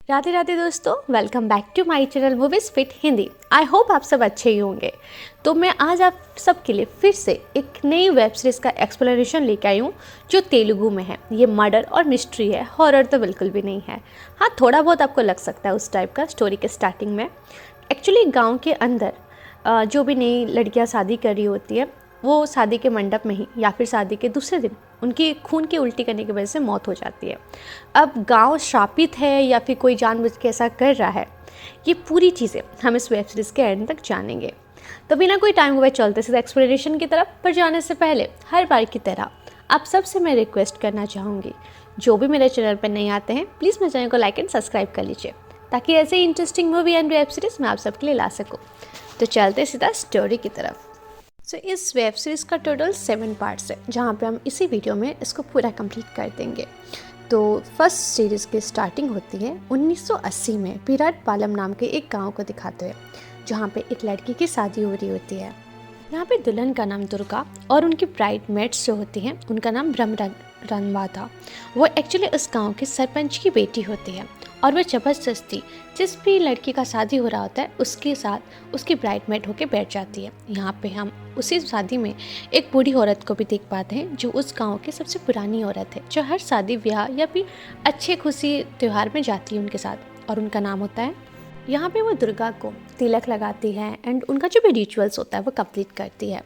राधे राधे दोस्तों, welcome back to my channel movies fit Hindi. I hope आप सब अच्छे ही होंगे। तो मैं आज आप सबके लिए फिर से एक नई वेब सीरीज़ का एक्सप्लेनेशन लेके आई हूँ जो तेलुगु में है। ये मर्डर और मिस्ट्री है, हॉरर तो बिल्कुल भी नहीं है। हाँ, थोड़ा बहुत आपको लग सकता है उस टाइप का स्टोरी के स्टार्टिंग में। एक्चुअली गाँव के अंदर जो भी नई लड़कियाँ शादी कर रही होती है, वो शादी के मंडप में ही या फिर शादी के दूसरे दिन उनकी खून की उल्टी करने की वजह से मौत हो जाती है। अब गांव श्रापित है या फिर कोई जानबूझ के ऐसा कर रहा है, ये पूरी चीज़ें हम इस वेब सीरीज़ के एंड तक जानेंगे। तो बिना कोई टाइम हुए चलते सीधा एक्सप्लेनेशन की तरफ। पर जाने से पहले हर बार की तरह आप सबसे मैं रिक्वेस्ट करना चाहूँगी, जो भी मेरे चैनल पर नहीं आते हैं प्लीज़ मेरे चैनल को लाइक एंड सब्सक्राइब कर लीजिए, ताकि ऐसे ही interesting movie and web series मैं आप सबके लिए ला सकूँ। तो चलते सीधा स्टोरी की तरफ। इस वेब सीरीज़ का टोटल 7 पार्ट्स है, जहाँ पे हम इसी वीडियो में इसको पूरा कंप्लीट कर देंगे। तो फर्स्ट सीरीज़ की स्टार्टिंग होती है 1980 में पिराट पालम नाम के एक गांव को दिखाते हुए, जहाँ पे एक लड़की की शादी हो रही होती है। यहाँ पे दुल्हन का नाम दुर्गा और उनकी ब्राइड मेट्स जो होती हैं उनका नाम रनवा था। वो एक्चुअली उस गांव के सरपंच की बेटी होती है और वह ज़बरदस्ती जिस भी लड़की का शादी हो रहा होता है उसके साथ उसकी ब्राइडमेट होकर बैठ जाती है। यहाँ पे हम उसी शादी में एक बूढ़ी औरत को भी देख पाते हैं, जो उस गांव की सबसे पुरानी औरत है, जो हर शादी ब्याह या फिर अच्छे खुशी त्यौहार में जाती है उनके साथ, और उनका नाम होता है। यहाँ पे वो दुर्गा को तिलक लगाती है एंड उनका जो भी रिचुअल्स होता है वो कंप्लीट करती है।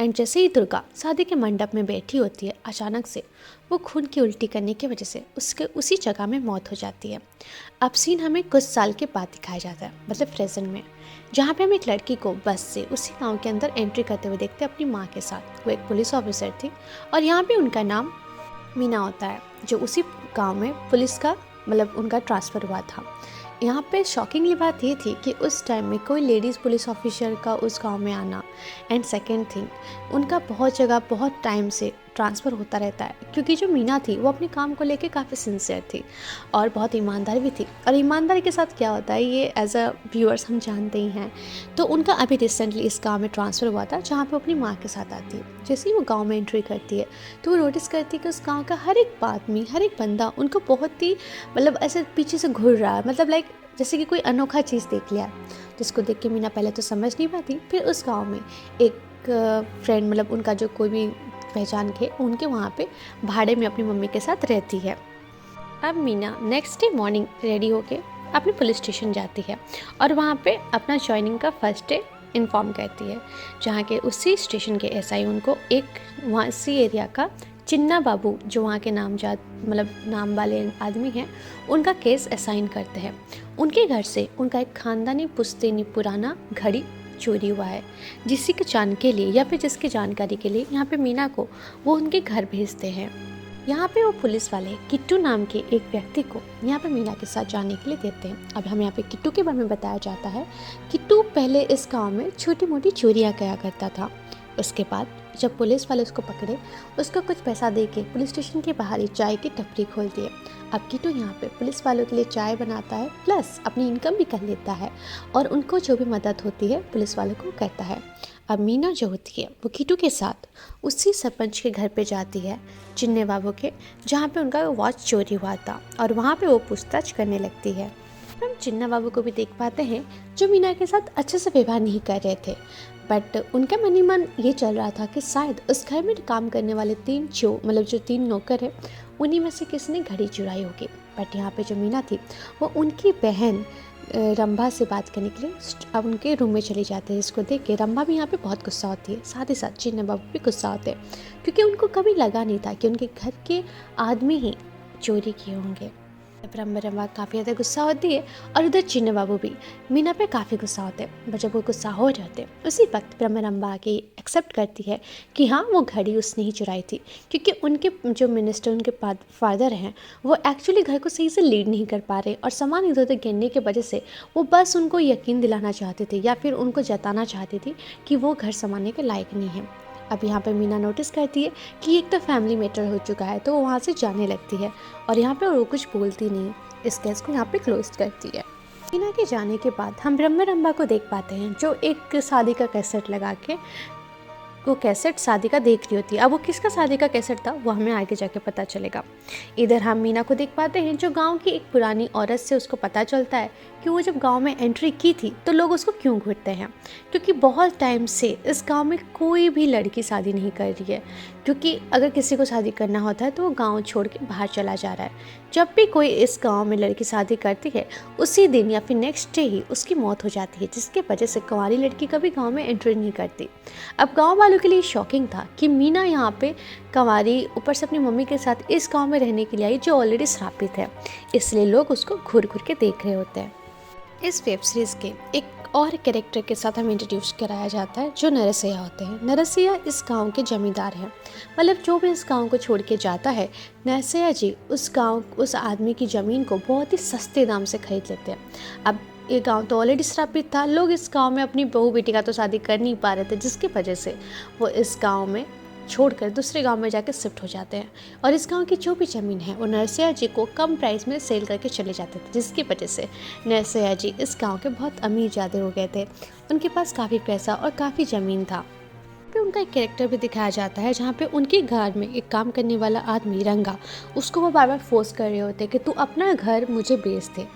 एंड जैसे ही दुर्गा शादी के मंडप में बैठी होती है, अचानक से वो खून की उल्टी करने की वजह से उसके उसी जगह में मौत हो जाती है। अब सीन हमें कुछ साल के बाद दिखाया जाता है, मतलब प्रेजेंट में, जहाँ पे हम एक लड़की को बस से उसी गाँव के अंदर एंट्री करते हुए देखते हैं अपनी माँ के साथ। वो एक पुलिस ऑफिसर थी और यहाँ पे उनका नाम मीना होता है, जो उसी गाँव में पुलिस का मतलब उनका ट्रांसफ़र हुआ था। यहाँ पे शॉकिंगली बात ये थी कि उस टाइम में कोई लेडीज़ पुलिस ऑफिसर का उस गांव में आना, एंड सेकेंड थिंग उनका बहुत जगह बहुत टाइम से ट्रांसफ़र होता रहता है, क्योंकि जो मीना थी वो अपने काम को लेके काफ़ी सिंसियर थी और बहुत ईमानदार भी थी। और ईमानदारी के साथ क्या होता है ये एज अ व्यूअर्स हम जानते ही हैं। तो उनका अभी रिसेंटली इस गाँव में ट्रांसफ़र हुआ था, जहाँ पर अपनी माँ के साथ आती है। जैसे ही वो गाँव में एंट्री करती है तो वो नोटिस करती है कि उस गाँव का हर एक आदमी, हर एक बंदा उनको बहुत ही मतलब ऐसे पीछे से घूर रहा है, मतलब लाइक जैसे कि कोई अनोखा चीज़ देख लिया, जिसको देख के मीना पहले तो समझ नहीं पाती। फिर उस गांव में एक फ्रेंड, मतलब उनका जो कोई भी पहचान के, उनके वहाँ पे भाड़े में अपनी मम्मी के साथ रहती है। अब Meena next day morning ready होके अपने पुलिस स्टेशन जाती है और वहाँ पे अपना ज्वाइनिंग का फर्स्ट डे इन्फॉर्म करती है, जहाँ के उसी स्टेशन के एसआई उनको एक वहाँ इसी एरिया का चिन्ना बाबू, जो वहाँ के नामजाद मतलब नाम वाले आदमी हैं, उनका केस असाइन करते हैं। उनके घर से उनका एक ख़ानदानी पुश्तैनी पुराना घड़ी चोरी हुआ है, जिसकी के जान के लिए या फिर जिसकी जानकारी के लिए यहाँ पे मीना को वो उनके घर भेजते हैं। यहाँ पे वो पुलिस वाले किट्टू नाम के एक व्यक्ति को यहाँ पे मीना के साथ जाने के लिए देते हैं। अब हमें यहाँ पे किट्टू के बारे में बताया जाता है। किट्टू पहले इस गाँव में छोटी मोटी चोरियाँ किया करता था। उसके बाद जब पुलिस वाले उसको पकड़े, उसको कुछ पैसा दे के पुलिस स्टेशन के बाहर ही चाय की टपरी खोल दिए। अब किट्टू यहाँ पे पुलिस वालों के लिए चाय बनाता है, प्लस अपनी इनकम भी कर लेता है और उनको जो भी मदद होती है पुलिस वालों को करता है। अब मीना जो होती है वो किट्टू के साथ उसी सरपंच के घर पे जाती है, चिन्ने बाबू के, जहाँ पे उनका वॉच चोरी हुआ था, और वहाँ पे वो पूछताछ करने लगती है। हम चिन्ना बाबू को भी देख पाते हैं, जो मीना के साथ अच्छे से व्यवहार नहीं कर रहे थे, बट उनका मन ही मन ये चल रहा था कि शायद उस घर में काम करने वाले जो 3 नौकर हैं, उन्हीं में से किसी ने घड़ी चुराई होगी। बट यहाँ पे जो मीना थी वो उनकी बहन रंभा से बात करने के लिए अब उनके रूम में चली जाती है, जिसको देख के रंभा भी यहाँ पे बहुत गुस्सा होती है। साथ ही साथ चिन्ना बाबू भी गुस्सा होते हैं, क्योंकि उनको कभी लगा नहीं था कि उनके घर के आदमी ही चोरी किए होंगे। रंभा काफ़ी ज़्यादा गुस्सा होती है और उधर चिन्ना बाबू भी मीना पे काफ़ी गुस्सा होते हैं। जब वो गुस्सा हो जाते हैं उसी वक्त रंभा आके एक्सेप्ट करती है कि हाँ वो घड़ी उसने ही चुराई थी, क्योंकि उनके जो मिनिस्टर उनके फादर हैं वो एक्चुअली घर को सही से लीड नहीं कर पा रहे और सामान इधर उधर गिरने की वजह से वो बस उनको यकीन दिलाना चाहते थे या फिर उनको जताना चाहती थी कि वो घर संभालने के लायक नहीं है। अब यहाँ पे मीना नोटिस करती है कि एक तो फैमिली मैटर हो चुका है, तो वो वहाँ से जाने लगती है और यहाँ पे वो कुछ बोलती नहीं, इस केस को यहाँ पे क्लोज करती है। मीना के जाने के बाद हम रंभा को देख पाते हैं, जो एक शादी का कैसेट लगा के वो कैसेट शादी का देख रही होती है। अब वो किसका शादी का कैसेट था वो हमें आगे जाके पता चलेगा। इधर हम मीना को देख पाते हैं जो गांव की एक पुरानी औरत से उसको पता चलता है कि वो जब गांव में एंट्री की थी तो लोग उसको क्यों घूरते हैं, क्योंकि बहुत टाइम से इस गांव में कोई भी लड़की शादी नहीं कर रही है। क्योंकि अगर किसी को शादी करना होता है तो वो गांव छोड़ के बाहर चला जा रहा है। जब भी कोई इस गांव में लड़की शादी करती है उसी दिन या फिर नेक्स्ट डे ही उसकी मौत हो जाती है, जिसके वजह से कुंवारी लड़की कभी गांव में एंट्री नहीं करती। अब गांव वालों के लिए शॉकिंग था कि मीना यहाँ पे कुंवारी, ऊपर से अपनी मम्मी के साथ इस गांव में रहने के लिए आई जो ऑलरेडी श्रापित है, इसलिए लोग उसको घूर घूर के देख रहे होते हैं। इस वेब सीरीज़ के एक और कैरेक्टर के साथ हमें इंट्रोड्यूस कराया जाता है जो नरसैया होते हैं। नरसैया इस गांव के जमींदार हैं, मतलब जो भी इस गांव को छोड़ के जाता है नरसैया जी उस आदमी की ज़मीन को बहुत ही सस्ते दाम से खरीद लेते हैं। अब ये गांव तो ऑलरेडी श्रापित था, लोग इस गांव में अपनी बहू बेटी का तो शादी कर नहीं पा रहे थे, जिसकी वजह से वो इस गांव में छोड़कर दूसरे गांव में जाकर शिफ्ट हो जाते हैं और इस गांव की जो भी ज़मीन है वो नरसैया जी को कम प्राइस में सेल करके चले जाते थे, जिसकी वजह से नरसैया जी इस गांव के बहुत अमीर ज़्यादा हो गए थे। उनके पास काफ़ी पैसा और काफ़ी ज़मीन था। पे उनका एक कैरेक्टर भी दिखाया जाता है जहाँ पे उनके घर में एक काम करने वाला आदमी रंगा, उसको वो बार बार फोर्स कर रहे होते कि तू अपना घर मुझे बेच दे।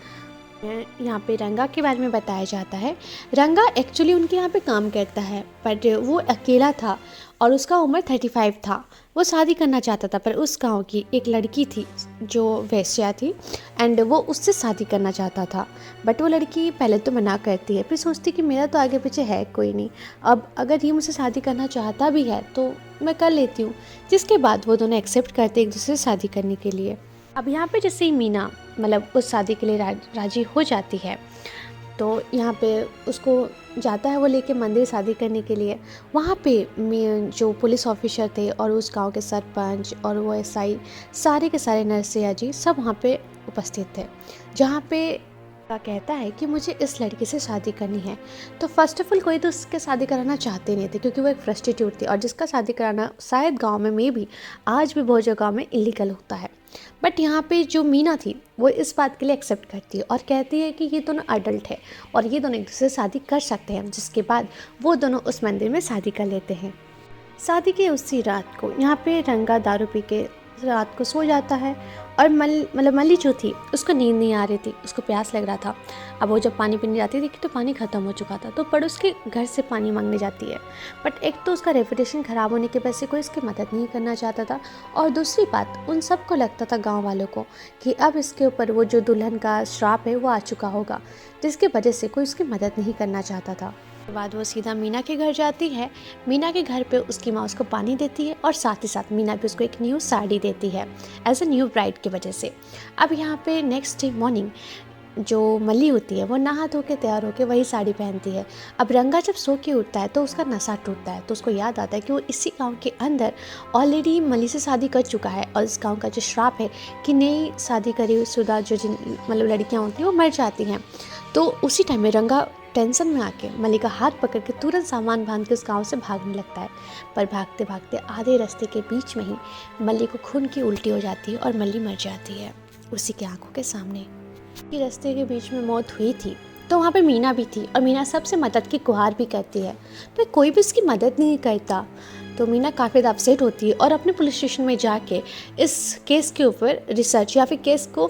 यहाँ पे रंगा के बारे में बताया जाता है। रंगा एक्चुअली उनके यहाँ पे काम करता है, बट वो अकेला था और उसका उम्र 35 था। वो शादी करना चाहता था, पर उस गांव की एक लड़की थी जो वेश्या थी एंड वो उससे शादी करना चाहता था, बट वो लड़की पहले तो मना करती है, फिर सोचती कि मेरा तो आगे पीछे है कोई नहीं, अब अगर ये मुझसे शादी करना चाहता भी है तो मैं कर लेती हूँ, जिसके बाद वो दोनों एक्सेप्ट करते एक दूसरे से शादी करने के लिए। अब यहाँ पे जैसे ही मीना मतलब उस शादी के लिए राजी हो जाती है तो यहाँ पे उसको जाता है वो लेके मंदिर शादी करने के लिए। वहाँ पे जो पुलिस ऑफिसर थे और उस गांव के सरपंच और वो एसआई सारे के सारे नरसैया जी सब वहाँ पे उपस्थित थे, जहाँ पे कहता है कि मुझे इस लड़की से शादी करनी है। तो फर्स्ट ऑफ ऑल कोई तो उसके शादी कराना चाहते नहीं थे, क्योंकि वो एक प्रोस्टिट्यूट थी और जिसका शादी कराना शायद गांव में भी आज भी बहुत जगह में इलीगल होता है। बट यहाँ पे जो मीना थी वो इस बात के लिए एक्सेप्ट करती है और कहती है कि ये दोनों अडल्ट है और ये दोनों एक दूसरे से शादी कर सकते हैं, जिसके बाद वो दोनों उस मंदिर में शादी कर लेते हैं। शादी के उसी रात को यहाँ पे रंगा दारू पी के रात को सो जाता है और मल्ली जो थी उसको नींद नहीं आ रही थी, उसको प्यास लग रहा था। अब वो जब पानी पीने जाती थी तो पानी ख़त्म हो चुका था, तो पड़ोस के घर से पानी मांगने जाती है। बट एक तो उसका रेपुटेशन ख़राब होने की वजह से कोई इसकी मदद नहीं करना चाहता था, और दूसरी बात उन सबको लगता था गांव वालों को कि अब इसके ऊपर वो जो दुल्हन का श्राप है वो आ चुका होगा, जिसकी वजह से कोई उसकी मदद नहीं करना चाहता था। उसके बाद वो सीधा मीना के घर जाती है। मीना के घर पे उसकी माँ उसको पानी देती है और साथ ही साथ मीना भी उसको एक न्यू साड़ी देती है एज अ न्यू ब्राइड की वजह से। अब यहाँ पे नेक्स्ट डे मॉर्निंग जो मल्ली होती है वो नहा धो के तैयार होकर वही साड़ी पहनती है। अब रंगा जब सो के उठता है तो उसका नशा टूटता है, तो उसको याद आता है कि वो इसी गांव के अंदर ऑलरेडी मल्ली से शादी कर चुका है और इस गांव का जो श्राप है कि नई शादी करी शुदा जो मतलब लड़कियां होती हैं वो मर जाती हैं। तो उसी टाइम में रंगा टेंशन में आके मल्ली का हाथ पकड़ के तुरंत सामान बांध के उस गांव से भागने लगता है, पर भागते भागते आधे रास्ते के बीच में ही मल्ली को खून की उल्टी हो जाती है और मल्ली मर जाती है उसी के आंखों के सामने। कि रास्ते के बीच में मौत हुई थी तो वहाँ पे मीना भी थी और मीना सबसे मदद की गुहार भी करती है, पर कोई भी उसकी मदद नहीं करता। तो मीना काफ़ी ज़्यादा अपसेट होती है और अपने पुलिस स्टेशन में जाके इस केस के ऊपर रिसर्च या फिर केस को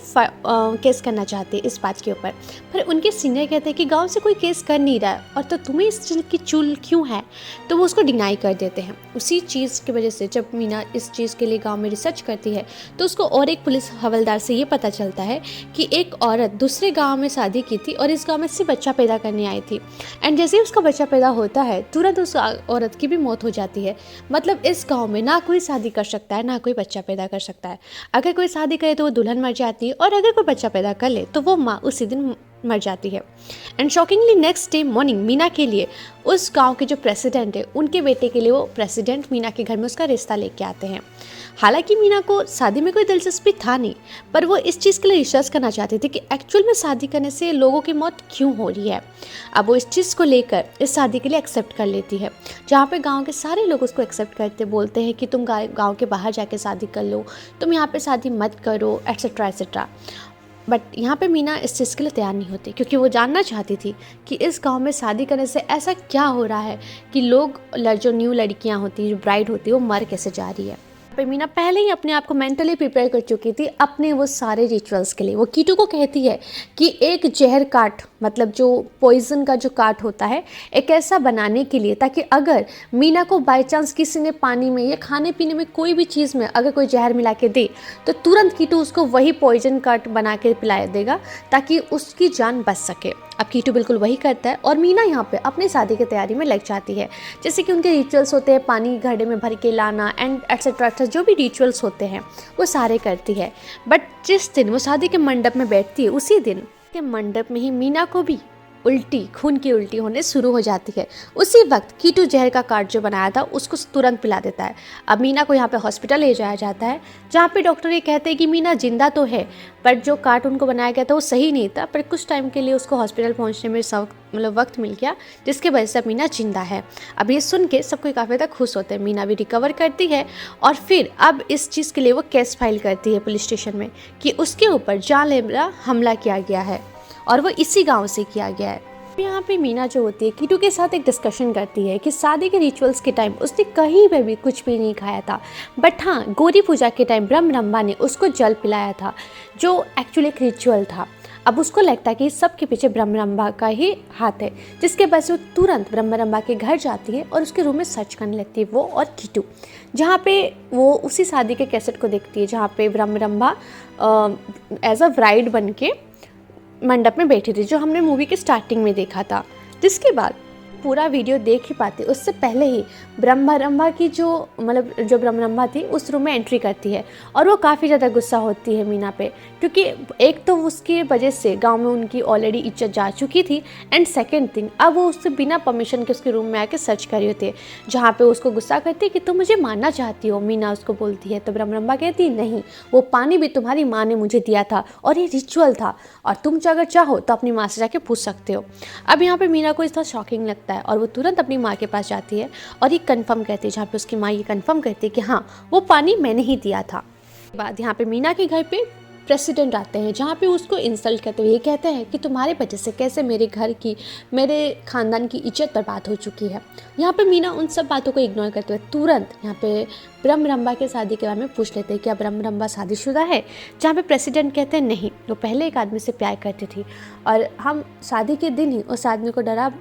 केस करना चाहते हैं इस बात के ऊपर। पर उनके सीनियर कहते हैं कि गांव से कोई केस कर नहीं रहा है और तो तुम्हें इस चीज़ की चूल क्यों है, तो वो उसको डिनाई कर देते हैं। उसी चीज़ की वजह से जब मीना इस चीज़ के लिए गाँव में रिसर्च करती है तो उसको और एक पुलिस हवलदार से ये पता चलता है कि एक औरत दूसरे गाँव में शादी की थी और इस गाँव में सिर्फ बच्चा पैदा करने आई थी, एंड जैसे ही उसका बच्चा पैदा होता है तुरंत उस औरत की भी मौत हो जाती है। मतलब इस गांव में ना कोई शादी कर सकता है ना कोई बच्चा पैदा कर सकता है। अगर कोई शादी करे तो वो दुल्हन मर जाती है और अगर कोई बच्चा पैदा कर ले तो वो माँ उसी दिन मर जाती है। And shockingly next day morning Meena के लिए उस गांव के जो प्रेसिडेंट है उनके बेटे के लिए वो प्रेसिडेंट मीना के घर में उसका रिश्ता लेके आते हैं। हालांकि मीना को शादी में कोई दिलचस्पी था नहीं, पर वो इस चीज़ के लिए रिसर्च करना चाहती थी कि एक्चुअल में शादी करने से लोगों की मौत क्यों हो रही है। अब वो इस चीज़ को लेकर इस शादी के लिए एक्सेप्ट कर लेती है, जहाँ पे गांव के सारे लोग उसको एक्सेप्ट करते बोलते हैं कि तुम गांव के बाहर जाके शादी कर लो, तुम यहाँ पे शादी मत करो, एट्सेट्रा एट्सेट्रा। बट यहाँ पे मीना इस चीज़ के लिए तैयार नहीं होती, क्योंकि वो जानना चाहती थी कि इस गांव में शादी करने से ऐसा क्या हो रहा है कि लोग जो न्यू लड़कियां होती, जो ब्राइड होती है, वो मर कैसे जा रही है। पे मीना पहले ही अपने आप को मेंटली प्रिपेयर कर चुकी थी अपने वो सारे रिचुअल्स के लिए। वो कीटू को कहती है कि एक जहर काट, मतलब जो पॉइजन का जो काट होता है, एक ऐसा बनाने के लिए ताकि अगर मीना को बाय चांस किसी ने पानी में या खाने पीने में कोई भी चीज़ में अगर कोई जहर मिला के दे तो तुरंत कीटू उसको वही पॉइजन काट बना के पिला देगा ताकि उसकी जान बच सके। अब कीटू बिल्कुल वही करता है और मीना यहाँ पे अपनी शादी की तैयारी में लग जाती है। जैसे कि उनके रिचुअल्स होते हैं, पानी घड़े में भर के लाना एंड एटसेट्रा, जो भी रिचुअल्स होते हैं वो सारे करती है। बट जिस दिन वो शादी के मंडप में बैठती है, उसी दिन के मंडप में ही मीना को भी उल्टी, खून की उल्टी होने शुरू हो जाती है। उसी वक्त कीटू जहर का कार्ड जो बनाया था उसको तुरंत पिला देता है। अब मीना को यहाँ पे हॉस्पिटल ले जाया जाता है, जहाँ पे डॉक्टर ये कहते हैं कि मीना जिंदा तो है, बट जो कार्ड उनको बनाया गया था वो सही नहीं था, पर कुछ टाइम के लिए उसको हॉस्पिटल पहुँचने में वक्त मिल गया, जिसके वजह से अब मीना जिंदा है। अब ये सुन के सब कोई काफ़ी ज़्यादा खुश होते हैं। मीना भी रिकवर करती है और फिर अब इस चीज़ के लिए वो केस फाइल करती है पुलिस स्टेशन में कि उसके ऊपर जानलेवा हमला किया गया है और वो इसी गांव से किया गया है। यहाँ पे मीना जो होती है कीटू के साथ एक डिस्कशन करती है कि शादी के रिचुअल्स के टाइम उसने कहीं पे भी कुछ भी नहीं खाया था, बट हाँ गौरी पूजा के टाइम ब्रह्मरंभा ने उसको जल पिलाया था, जो एक्चुअली एक रिचुअल था। अब उसको लगता है कि सब के पीछे ब्रह्मरंभा का ही हाथ है, जिसके वजह से वो तुरंत ब्रह्मरंभा के घर जाती है और उसके रूम में सर्च करने लगती है, वो और कीटू। जहाँ पे वो उसी शादी के कैसेट को देखती है जहाँ पे ब्रह्मरंभा एज अ ब्राइड बन के मंडप में बैठी थी, जो हमने मूवी के स्टार्टिंग में देखा था। जिसके बाद पूरा वीडियो देख ही पाते उससे पहले ही ब्रह्मरंभा की जो ब्रह्मरंभा थी उस रूम में एंट्री करती है और वो काफ़ी ज़्यादा गुस्सा होती है मीना पे, क्योंकि एक तो उसकी वजह से गांव में उनकी ऑलरेडी इज्जत जा चुकी थी एंड सेकंड थिंग अब वो उससे बिना परमिशन के उसके रूम में आके सर्च कर रहे थे, जहाँ पे उसको गुस्सा करती है कि तुम मुझे मारना चाहती हो। मीना उसको बोलती है तो ब्रह्मरंभा कहती है नहीं, वो पानी भी तुम्हारी माँ ने मुझे दिया था और ये रिचुअल था और तुम अगर चाहो तो अपनी माँ से जाके पूछ सकते हो। अब यहाँ पे मीना को इतना शॉकिंग लगता है और वो तुरंत अपनी माँ के पास जाती है और ये कंफर्म करती है, जहाँ पे उसकी माँ ये कंफर्म करती है कि हाँ वो पानी मैंने ही दिया था। बाद यहाँ पे मीना के घर पे प्रेसिडेंट आते हैं, जहाँ पे उसको इंसल्ट करते हुए ये कहते हैं कि तुम्हारे वजह से कैसे मेरे घर की, मेरे ख़ानदान की इज्जत बर्बाद हो चुकी है। यहाँ पे मीना उन सब बातों को इग्नोर करते हुए तुरंत यहाँ पे ब्रह्मरंभा के शादी के बारे में पूछ लेते हैं, क्या ब्रह्मरंभा शादीशुदा है? जहाँ पे प्रेसिडेंट कहते हैं नहीं, वो पहले एक आदमी से प्यार करती थी और हम शादी के दिन ही उस आदमी को डरा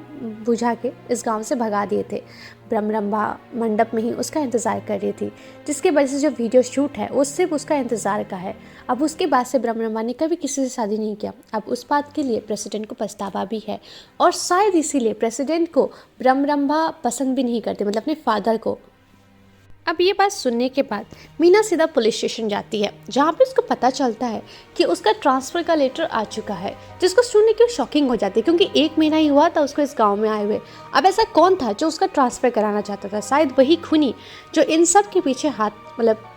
बुझा के इस गांव से भगा दिए थे। ब्रह्मरंभा मंडप में ही उसका इंतज़ार कर रही थी, जिसके वजह से जो वीडियो शूट है वो सिर्फ उसका इंतज़ार का है। अब उसके बाद से ब्रह्मरंभा ने कभी किसी से शादी नहीं किया। अब उस बात के लिए प्रेसिडेंट को पछतावा भी है और शायद इसीलिए प्रेसिडेंट को ब्रह्मरंभा पसंद भी नहीं करते, मतलब अपने फादर को। अब ये बात सुनने के बाद मीना सीधा पुलिस स्टेशन जाती है, जहाँ पे उसको पता चलता है कि उसका ट्रांसफ़र का लेटर आ चुका है, जिसको सुनने की शॉकिंग हो जाती है, क्योंकि 1 महीना ही हुआ था उसको इस गांव में आए हुए। अब ऐसा कौन था जो उसका ट्रांसफ़र कराना चाहता था? शायद वही खूनी जो इन सब के पीछे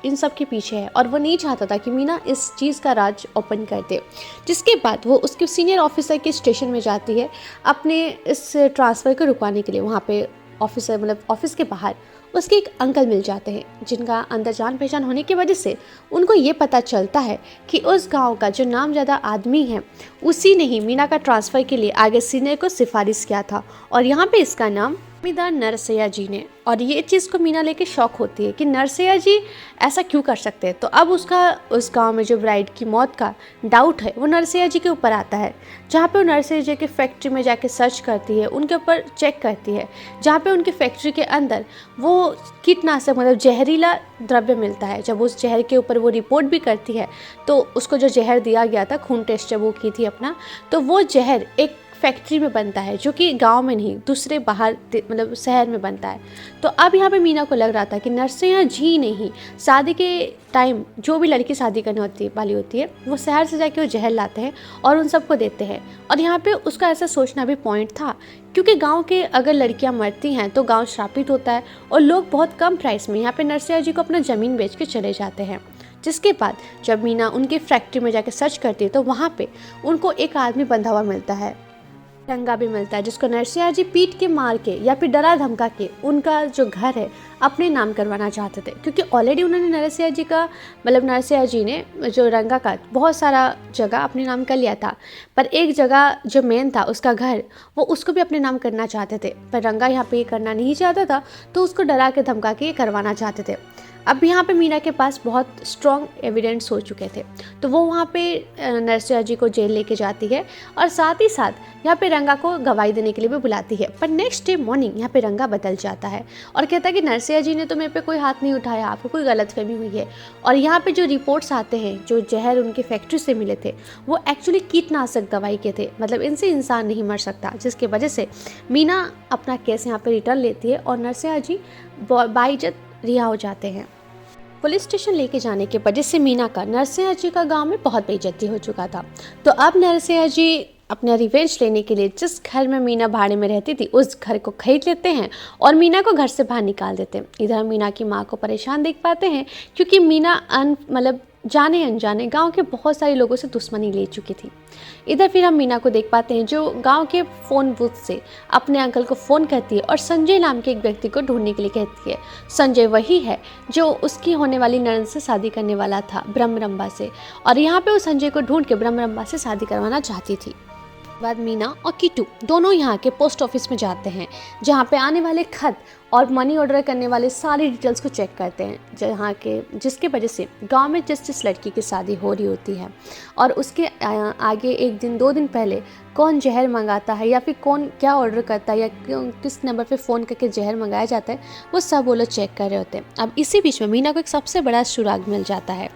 इन सब के पीछे है और वो नहीं चाहता था कि मीना इस चीज़ का राज ओपन कर दे। जिसके बाद वो उसके सीनियर ऑफिसर के स्टेशन में जाती है अपने इस ट्रांसफ़र को रुकवाने के लिए। वहाँ पे ऑफिस के बाहर उसके एक अंकल मिल जाते हैं, जिनका अंदर जान पहचान होने की वजह से उनको ये पता चलता है कि उस गांव का जो नामज़दा आदमी है उसी ने ही मीना का ट्रांसफ़र के लिए आगे सीनियर को सिफारिश किया था और यहाँ पे इसका नाम जमींदार नरसैया जी ने। और ये चीज़ को मीना लेके शौक होती है कि नरसैया जी ऐसा क्यों कर सकते हैं। तो अब उसका उस गांव में जो ब्राइड की मौत का डाउट है वो नरसैया जी के ऊपर आता है, जहाँ पे वो नरसैया जी की फैक्ट्री में जाके सर्च करती है, उनके ऊपर चेक करती है, जहाँ पे उनकी फैक्ट्री के अंदर वो कीटनाशक जहरीला द्रव्य मिलता है। जब उस जहर के ऊपर वो रिपोर्ट भी करती है तो उसको जो जहर दिया गया था, खून टेस्ट जब वो की थी अपना, तो वो जहर एक फैक्ट्री में बनता है, जो कि गांव में नहीं दूसरे बाहर शहर में बनता है। तो अब यहाँ पे मीना को लग रहा था कि नरसैया जी ने ही शादी के टाइम जो भी लड़की शादी करने वाली होती है वो शहर से जाके वो जहर लाते हैं और उन सबको देते हैं। और यहाँ पे उसका ऐसा सोचना भी पॉइंट था, क्योंकि गांव के अगर लड़कियां मरती हैं तो गांव श्रापित होता है और लोग बहुत कम प्राइस में यहाँ पे नरसैया जी को अपना ज़मीन बेच के चले जाते हैं। जिसके बाद जब मीना उनकी फैक्ट्री में जाके सर्च करती है तो वहाँ पे उनको एक आदमी बंधा हुआ मिलता है। रंगा भी मिलता है जिसको नरसिंहा जी पीट के मार के या फिर डरा धमका के उनका जो घर है अपने नाम करवाना चाहते थे, क्योंकि ऑलरेडी उन्होंने नरसिंहा जी का मतलब नरसिंहा जी ने जो रंगा का बहुत सारा जगह अपने नाम कर लिया था, पर एक जगह जो मेन था उसका घर वो उसको भी अपने नाम करना चाहते थे, पर रंगा यहाँ पे ये करना नहीं चाहता था तो उसको डरा के धमका के ये करवाना चाहते थे। अब यहाँ पे मीना के पास बहुत स्ट्रॉन्ग एविडेंस हो चुके थे तो वो वहाँ पे नरसिंहा जी को जेल लेके जाती है और साथ ही साथ यहाँ पे रंगा को गवाही देने के लिए भी बुलाती है। पर नेक्स्ट डे मॉर्निंग यहाँ पे रंगा बदल जाता है और कहता है कि नरसिंहा जी ने तो मेरे पे कोई हाथ नहीं उठाया, आपको कोई गलतफहमी हुई है। और यहाँ पे जो रिपोर्ट्स आते हैं जो जहर उनकी फैक्ट्री से मिले थे वो एक्चुअली कीटनाशक दवाई के थे, मतलब इनसे इंसान नहीं मर सकता, जिसकी वजह से मीना अपना केस यहाँ पे रिटर्न लेती है और नरसिंहा जी बाइज्जत रिहा हो जाते हैं। पुलिस स्टेशन लेके जाने के वजह से मीना का नरसिंहा जी का गांव में बहुत बेइज्जती हो चुका था। तो अब नरसिंहा जी अपना रिवेंज लेने के लिए जिस घर में मीना भाड़े में रहती थी उस घर को खरीद लेते हैं और मीना को घर से बाहर निकाल देते हैं। इधर मीना की माँ को परेशान देख पाते हैं क्योंकि मीना मतलब जाने अनजाने गांव के बहुत सारे लोगों से दुश्मनी ले चुकी थी। इधर फिर हम मीना को देख पाते हैं जो गांव के फ़ोन बूथ से अपने अंकल को फ़ोन करती है और संजय नाम के एक व्यक्ति को ढूंढने के लिए कहती है। संजय वही है जो उसकी होने वाली ननद से शादी करने वाला था ब्रह्मरंबा से, और यहाँ पे वो संजय को ढूंढ के ब्रह्मरंबा से शादी करवाना चाहती थी। बाद मीना और कीटू दोनों यहाँ के पोस्ट ऑफिस में जाते हैं जहाँ पे आने वाले खत और मनी ऑर्डर करने वाले सारी डिटेल्स को चेक करते हैं, जहाँ के जिसके वजह से गांव में जिस लड़की की शादी हो रही होती है और उसके आगे एक दिन 2 दिन पहले कौन जहर मंगाता है या फिर कौन क्या ऑर्डर करता है या किस नंबर पे फ़ोन करके जहर मंगाया जाता है वो सब वो लोग चेक कर रहे होते हैं। अब इसी बीच में मीना को एक सबसे बड़ा सुराग मिल जाता है।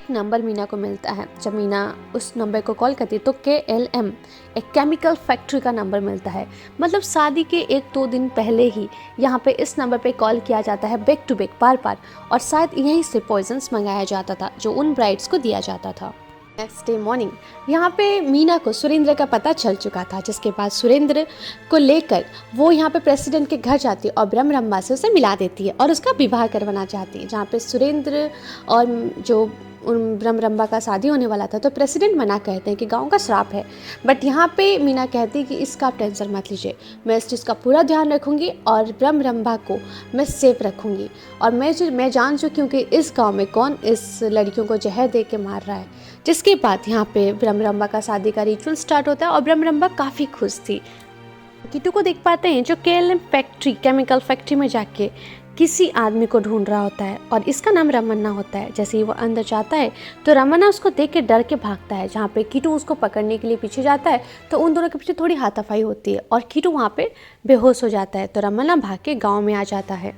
नंबर मीना को मिलता है। जब मीना उस नंबर को कॉल करती है तो KLM एक केमिकल फैक्ट्री का नंबर मिलता है, मतलब शादी के 1-2 दिन पहले ही यहाँ पे इस नंबर पे कॉल किया जाता है बैक टू बैक बार, और शायद यहीं से पॉइजन्स मंगाया जाता था जो उन ब्राइड्स को दिया जाता था। नेक्स्ट डे मॉर्निंग यहाँ पे मीना को सुरेंद्र का पता चल चुका था, जिसके बाद सुरेंद्र को लेकर वो यहाँ पे प्रेसिडेंट के घर जाती है और ब्रह्मरंबा से उसे मिला देती है और उसका विवाह करवाना चाहती है, जहाँ पे सुरेंद्र और जो उन ब्रह्मरंबा का शादी होने वाला था। तो प्रेसिडेंट मना कहते हैं कि गांव का श्राप है, बट यहाँ पे मीना कहती है कि इसका आप टेंशन मत लीजिए, मैं इस चीज़ का पूरा ध्यान रखूँगी और ब्रह्मरंबा को मैं सेफ रखूँगी, और मैं जान चुकी हूँ कि इस गांव में कौन इस लड़कियों को जहर दे के मार रहा है। जिसके बाद यहाँ पे ब्रह्मरंबा का शादी का रिचुअल स्टार्ट होता है और ब्रह्मरंबा काफ़ी खुश थी। कीटू को देख पाते हैं जो KLM फैक्ट्री केमिकल फैक्ट्री में जाके किसी आदमी को ढूंढ रहा होता है और इसका नाम रमन्ना होता है। जैसे ही वो अंदर जाता है तो रमन्ना उसको देख के डर के भागता है, जहाँ पे कीटू उसको पकड़ने के लिए पीछे जाता है तो उन दोनों के पीछे थोड़ी हाथापाई होती है और कीटू वहाँ पे बेहोश हो जाता है। तो रमन्ना भाग के गाँव में आ जाता है।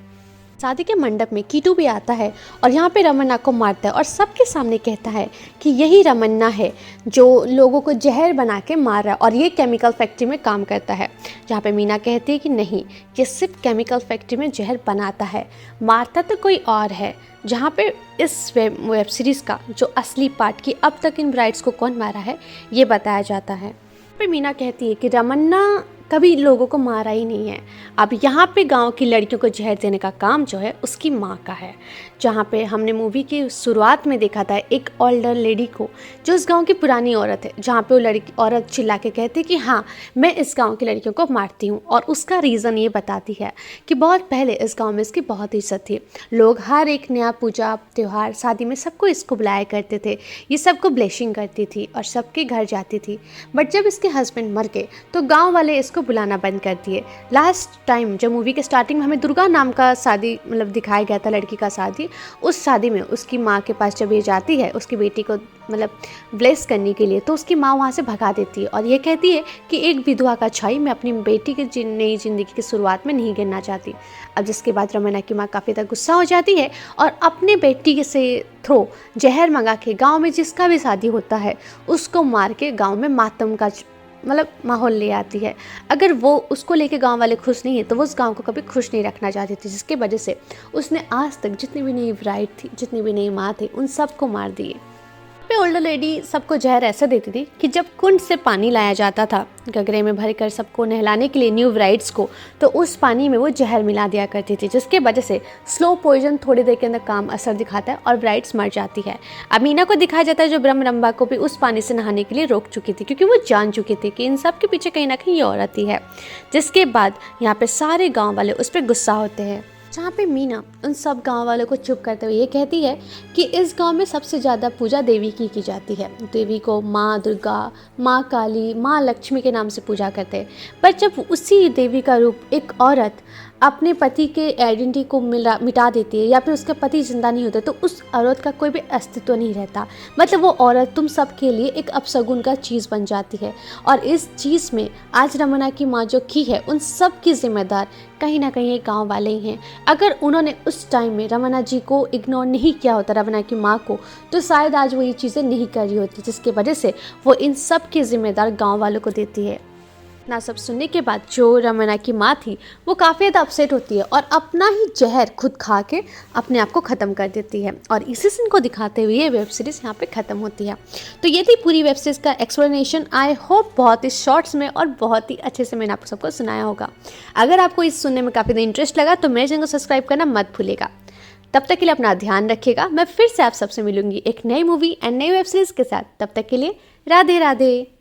शादी के मंडप में कीटू भी आता है और यहाँ पे रमन्ना को मारता है और सबके सामने कहता है कि यही रमन्ना है जो लोगों को जहर बना के मार रहा है और ये केमिकल फैक्ट्री में काम करता है। जहाँ पे मीना कहती है कि नहीं, ये सिर्फ केमिकल फैक्ट्री में जहर बनाता है, मारता तो कोई और है। जहाँ पे इस वेब सीरीज़ का जो असली पार्ट कि अब तक इन ब्राइड्स को कौन मारा है ये बताया जाता है। पे मीना कहती है कि रमन्ना कभी लोगों को मारा ही नहीं है। अब यहाँ पे गांव की लड़कियों को जहर देने का काम जो है उसकी माँ का है। जहाँ पे हमने मूवी की शुरुआत में देखा था एक ओल्डर लेडी को जो इस गांव की पुरानी औरत है, जहाँ पे वो औरत चिल्ला के कहती है कि हाँ मैं इस गांव की लड़कियों को मारती हूँ, और उसका रीज़न ये बताती है कि बहुत पहले इस गाँव में इसकी बहुत इज्जत थी। लोग हर एक नया पूजा त्यौहार शादी में सबको इसको बुलाया करते थे, ये सबको ब्लेसिंग करती थी और सबके घर जाती थी। बट जब इसके हस्बैंड मर गए तो गाँव वाले इसको बुलाना बंद कर दिए। लास्ट टाइम जब मूवी के स्टार्टिंग में हमें दुर्गा नाम का शादी मतलब दिखाया गया था, लड़की का शादी, उस शादी में उसकी माँ के पास जब ये जाती है उसकी बेटी को मतलब ब्लेस करने के लिए, तो उसकी माँ वहाँ से भगा देती है और ये कहती है कि एक विधवा का छाई मैं अपनी बेटी की नई जिंदगी की शुरुआत में नहीं गिरना चाहती। अब जिसके बाद रमन्ना की माँ काफ़ी तक गुस्सा हो जाती है और अपने बेटी से थ्रो जहर मंगा के गाँव में जिसका भी शादी होता है उसको मार के गाँव में मातम का मतलब माहौल ले आती है। अगर वो उसको लेके गांव वाले खुश नहीं है तो वो उस गांव को कभी खुश नहीं रखना चाहती थी, जिसके वजह से उसने आज तक जितनी भी नई ब्राइड थी, जितनी भी नई माँ थी, उन सबको मार दिए। पे ओल्डर लेडी सबको जहर ऐसा देती थी कि जब कुंड से पानी लाया जाता था गगरे में भरकर सबको नहलाने के लिए न्यू ब्राइड्स को, तो उस पानी में वो जहर मिला दिया करती थी, जिसके वजह से स्लो पॉइजन थोड़ी देर के अंदर काम असर दिखाता है और ब्राइड्स मर जाती है। अमीना को दिखाया जाता है जो ब्रह्मरंभा को भी उस पानी से नहाने के लिए रोक चुकी थी, क्योंकि वो जान चुकी थी कि इन सब के पीछे कहीं ना कहीं ये औरत ही है। जिसके बाद यहाँ पे सारे गाँव वाले उस पर गुस्सा होते हैं, जहाँ पे मीना उन सब गांव वालों को चुप करते हुए ये कहती है कि इस गांव में सबसे ज़्यादा पूजा देवी की जाती है। देवी को माँ दुर्गा, माँ काली, माँ लक्ष्मी के नाम से पूजा करते हैं। पर जब उसी देवी का रूप एक औरत अपने पति के आइडेंटिटी को मिटा देती है या फिर उसका पति जिंदा नहीं होता, तो उस औरत का कोई भी अस्तित्व नहीं रहता। मतलब वो औरत तुम सब के लिए एक अपशगुन का चीज़ बन जाती है। और इस चीज़ में आज रमना की माँ जो की है, उन सब की जिम्मेदार कहीं ना कहीं गांव वाले ही हैं। अगर उन्होंने उस टाइम में रमना जी को इग्नोर नहीं किया होता, रमना की माँ को, तो शायद आज वो ये चीज़ें नहीं कर रही होती, जिसकी वजह से वो इन सब की जिम्मेदार गांव वालों को देती है। ना सब सुनने के बाद जो रमना की माँ थी वो काफ़ी ज़्यादा अपसेट होती है और अपना ही जहर खुद खा के अपने आप को ख़त्म कर देती है। और इसी सीन को दिखाते हुए ये वेब सीरीज़ यहाँ पे ख़त्म होती है। तो ये थी पूरी वेब सीरीज़ का एक्सप्लेनेशन। आई होप बहुत ही शॉर्ट्स में और बहुत ही अच्छे से मैंने आपको सबको सुनाया होगा। अगर आपको इस सुनने में काफ़ी इंटरेस्ट लगा तो मेरे चैनल को सब्सक्राइब करना मत भूलिएगा। तब तक के लिए अपना ध्यान रखिएगा। मैं फिर से आप सबसे मिलूंगी एक नई मूवी एंड नई वेब सीरीज़ के साथ। तब तक के लिए राधे राधे।